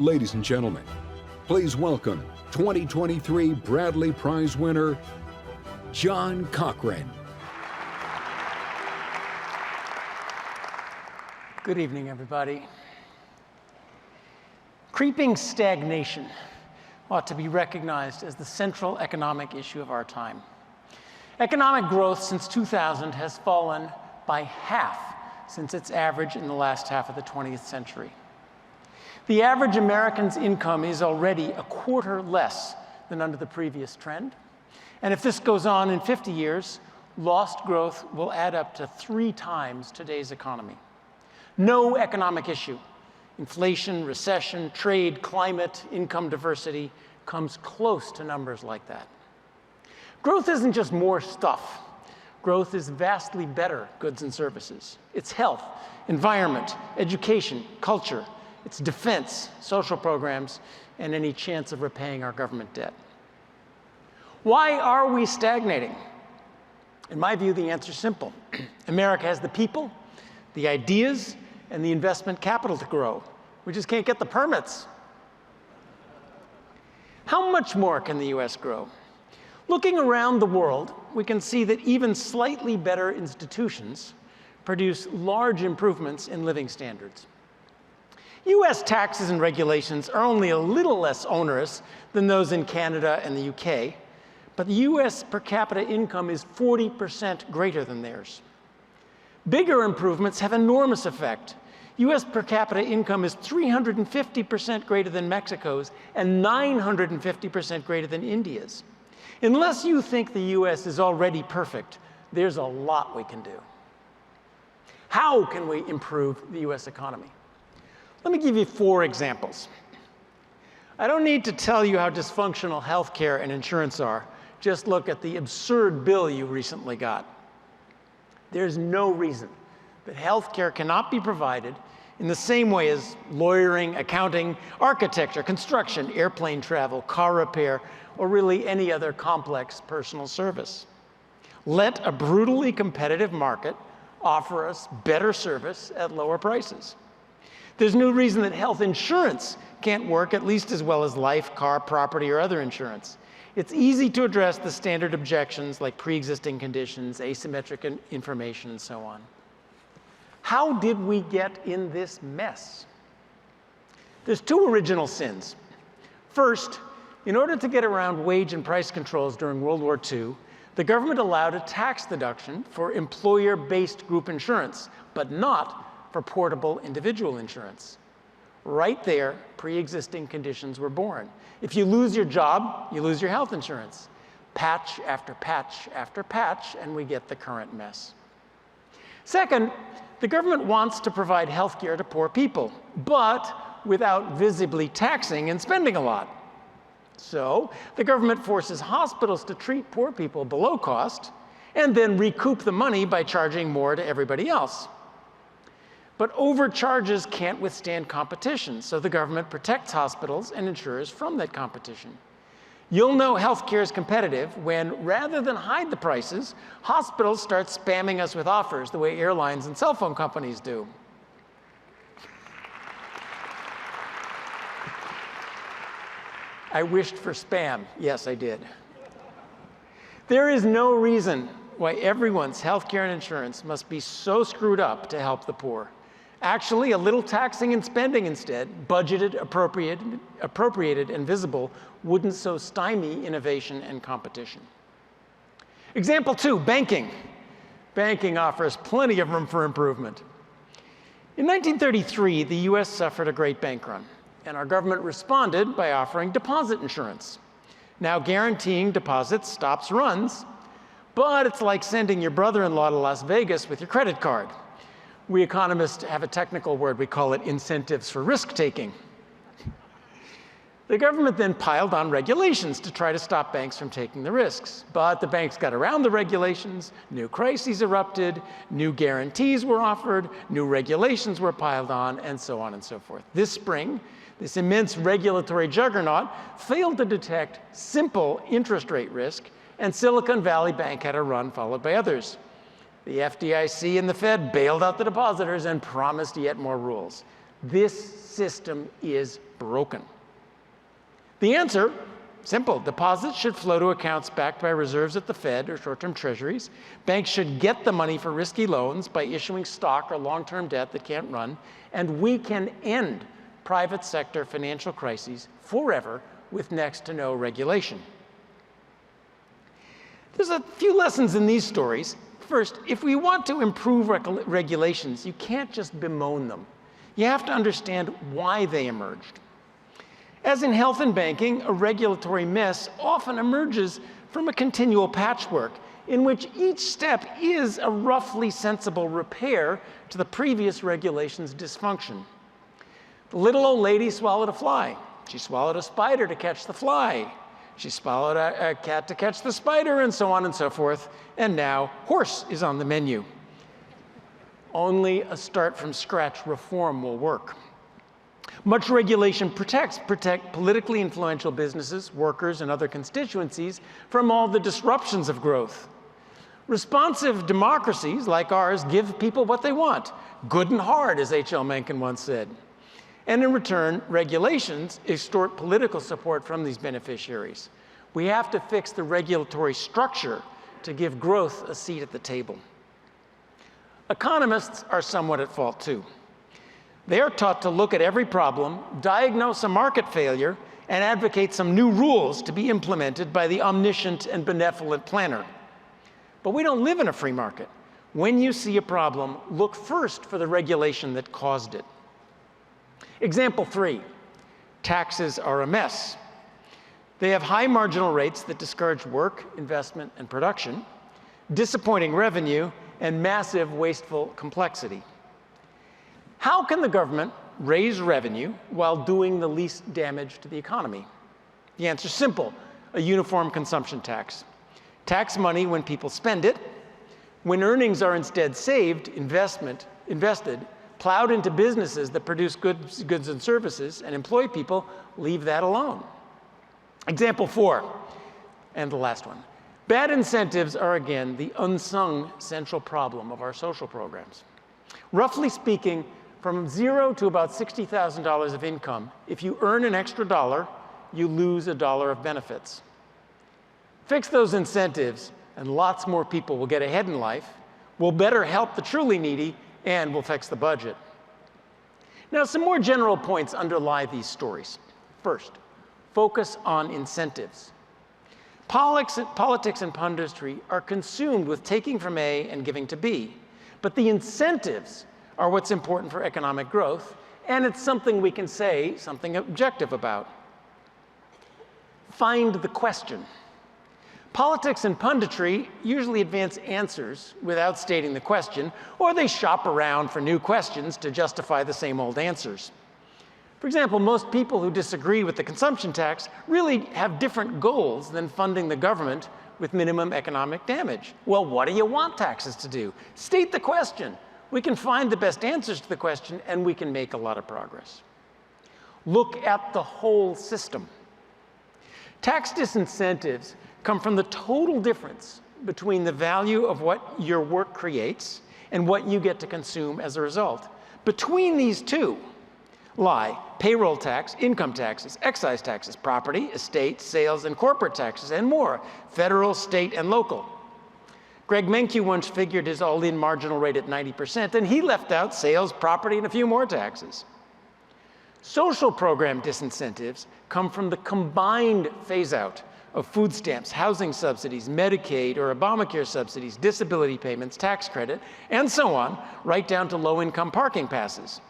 Ladies and gentlemen, please welcome 2023 Bradley Prize winner, John Cochrane. Good evening, everybody. Creeping stagnation ought to be recognized as the central economic issue of our time. Economic growth since 2000 has fallen by half since its average in the last half of the 20th century. The average American's income is already a quarter less than under the previous trend. And if this goes on in 50 years, lost growth will add up to 3 times today's economy. No economic issue, inflation, recession, trade, climate, income diversity, comes close to numbers like that. Growth isn't just more stuff. Growth is vastly better goods and services. It's health, environment, education, culture. It's defense, social programs, and any chance of repaying our government debt. Why are we stagnating? In my view, the answer is simple. America has the people, the ideas, and the investment capital to grow. We just can't get the permits. How much more can the US grow? Looking around the world, we can see that even slightly better institutions produce large improvements in living standards. US taxes and regulations are only a little less onerous than those in Canada and the UK, but the US per capita income is 40% greater than theirs. Bigger improvements have enormous effect. US per capita income is 350% greater than Mexico's and 950% greater than India's. Unless you think the US is already perfect, there's a lot we can do. How can we improve the US economy? Let me give you 4 examples. I don't need to tell you how dysfunctional healthcare and insurance are. Just look at the absurd bill you recently got. There's no reason that healthcare cannot be provided in the same way as lawyering, accounting, architecture, construction, airplane travel, car repair, or really any other complex personal service. Let a brutally competitive market offer us better service at lower prices. There's no reason that health insurance can't work at least as well as life, car, property, or other insurance. It's easy to address the standard objections like pre-existing conditions, asymmetric information, and so on. How did we get in this mess? There's 2 original sins. First, in order to get around wage and price controls during World War II, the government allowed a tax deduction for employer-based group insurance, but not for portable individual insurance. Right there, pre-existing conditions were born. If you lose your job, you lose your health insurance. Patch after patch after patch, and we get the current mess. Second, the government wants to provide health care to poor people, but without visibly taxing and spending a lot. So the government forces hospitals to treat poor people below cost and then recoup the money by charging more to everybody else. But overcharges can't withstand competition, so the government protects hospitals and insurers from that competition. You'll know healthcare is competitive when, rather than hide the prices, hospitals start spamming us with offers the way airlines and cell phone companies do. I wished for spam. Yes, I did. There is no reason why everyone's healthcare and insurance must be so screwed up to help the poor. Actually, a little taxing and spending instead, budgeted, appropriated, and visible, wouldn't so stymie innovation and competition. Example 2, banking. Banking offers plenty of room for improvement. In 1933, the US suffered a great bank run, and our government responded by offering deposit insurance. Now guaranteeing deposits stops runs, but it's like sending your brother-in-law to Las Vegas with your credit card. We economists have a technical word, we call it incentives for risk-taking. The government then piled on regulations to try to stop banks from taking the risks. But the banks got around the regulations, new crises erupted, new guarantees were offered, new regulations were piled on, and so on and so forth. This spring, this immense regulatory juggernaut failed to detect simple interest rate risk, and Silicon Valley Bank had a run followed by others. The FDIC and the Fed bailed out the depositors and promised yet more rules. This system is broken. The answer, simple. Deposits should flow to accounts backed by reserves at the Fed or short-term treasuries. Banks should get the money for risky loans by issuing stock or long-term debt that can't run. And we can end private sector financial crises forever with next to no regulation. There's a few lessons in these stories. First, if we want to improve regulations, you can't just bemoan them. You have to understand why they emerged. As in health and banking, a regulatory mess often emerges from a continual patchwork in which each step is a roughly sensible repair to the previous regulation's dysfunction. The little old lady swallowed a fly. She swallowed a spider to catch the fly. She swallowed a cat to catch the spider, and so on and so forth. And now horse is on the menu. Only a start-from-scratch reform will work. Much regulation protect politically influential businesses, workers, and other constituencies from all the disruptions of growth. Responsive democracies like ours give people what they want, good and hard, as H.L. Mencken once said. And in return, regulations extort political support from these beneficiaries. We have to fix the regulatory structure to give growth a seat at the table. Economists are somewhat at fault too. They are taught to look at every problem, diagnose a market failure, and advocate some new rules to be implemented by the omniscient and benevolent planner. But we don't live in a free market. When you see a problem, look first for the regulation that caused it. Example 3, taxes are a mess. They have high marginal rates that discourage work, investment, and production, disappointing revenue, and massive wasteful complexity. How can the government raise revenue while doing the least damage to the economy? The answer is simple: a uniform consumption tax. Tax money when people spend it. When earnings are instead saved, invested, plowed into businesses that produce goods and services and employ people, leave that alone. Example 4, and the last one. Bad incentives are, again, the unsung central problem of our social programs. Roughly speaking, from $0 to about $60,000 of income, if you earn an extra $1, you lose $1 of benefits. Fix those incentives, and lots more people will get ahead in life, will better help the truly needy, and will fix the budget. Now, some more general points underlie these stories. First, focus on incentives. Politics and punditry are consumed with taking from A and giving to B. But the incentives are what's important for economic growth, and it's something we can say something objective about. Find the question. Politics and punditry usually advance answers without stating the question, or they shop around for new questions to justify the same old answers. For example, most people who disagree with the consumption tax really have different goals than funding the government with minimum economic damage. Well, what do you want taxes to do? State the question. We can find the best answers to the question, and we can make a lot of progress. Look at the whole system. Tax disincentives come from the total difference between the value of what your work creates and what you get to consume as a result. Between these two lie payroll tax, income taxes, excise taxes, property, estate, sales, and corporate taxes, and more, federal, state, and local. Greg Mencken once figured his all-in marginal rate at 90%, and he left out sales, property, and a few more taxes. Social program disincentives come from the combined phase-out of food stamps, housing subsidies, Medicaid or Obamacare subsidies, disability payments, tax credit, and so on, right down to low-income parking passes.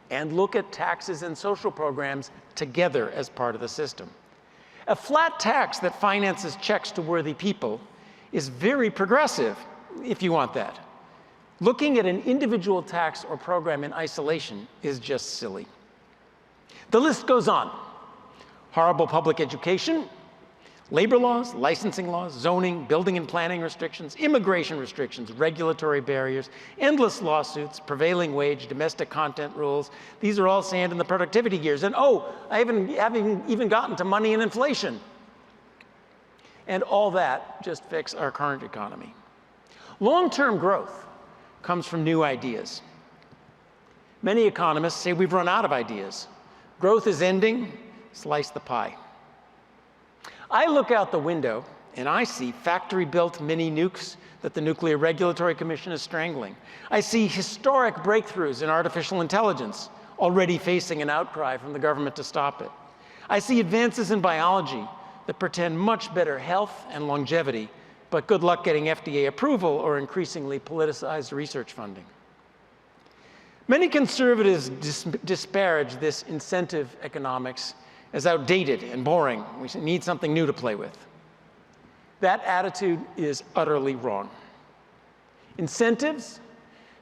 And look at taxes and social programs together as part of the system. A flat tax that finances checks to worthy people is very progressive, if you want that. Looking at an individual tax or program in isolation is just silly. The list goes on. Horrible public education, labor laws, licensing laws, zoning, building and planning restrictions, immigration restrictions, regulatory barriers, endless lawsuits, prevailing wage, domestic content rules. These are all sand in the productivity gears. And oh, I haven't even gotten to money and inflation. And all that just fix our current economy. Long-term growth comes from new ideas. Many economists say we've run out of ideas. Growth is ending, slice the pie. I look out the window and I see factory-built mini nukes that the Nuclear Regulatory Commission is strangling. I see historic breakthroughs in artificial intelligence already facing an outcry from the government to stop it. I see advances in biology that portend much better health and longevity, but good luck getting FDA approval or increasingly politicized research funding. Many conservatives disparage this incentive economics as outdated and boring. We need something new to play with. That attitude is utterly wrong. Incentives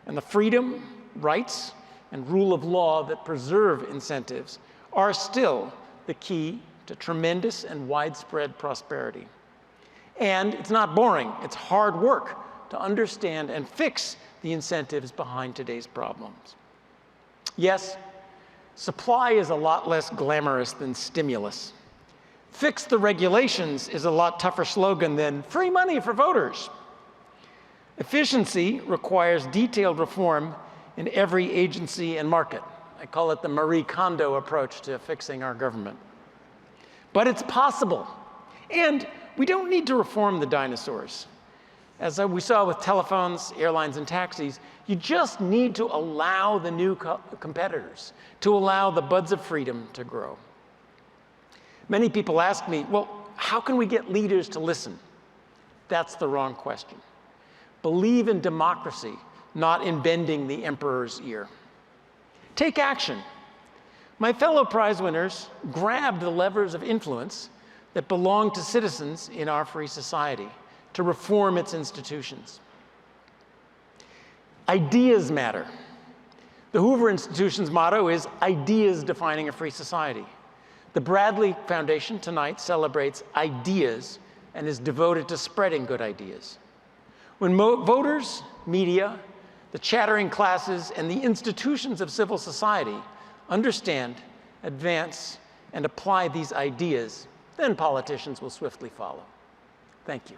and the freedom, rights, and rule of law that preserve incentives are still the key to tremendous and widespread prosperity. And it's not boring, it's hard work to understand and fix the incentives behind today's problems. Yes, supply is a lot less glamorous than stimulus. Fix the regulations is a lot tougher slogan than free money for voters. Efficiency requires detailed reform in every agency and market. I call it the Marie Kondo approach to fixing our government. But it's possible. And we don't need to reform the dinosaurs. As we saw with telephones, airlines, and taxis, you just need to allow the new competitors, to allow the buds of freedom to grow. Many people ask me, well, how can we get leaders to listen? That's the wrong question. Believe in democracy, not in bending the emperor's ear. Take action. My fellow prize winners grabbed the levers of influence that belong to citizens in our free society to reform its institutions. Ideas matter. The Hoover Institution's motto is ideas defining a free society. The Bradley Foundation tonight celebrates ideas and is devoted to spreading good ideas. When voters, media, the chattering classes, and the institutions of civil society understand, advance, and apply these ideas, then politicians will swiftly follow. Thank you.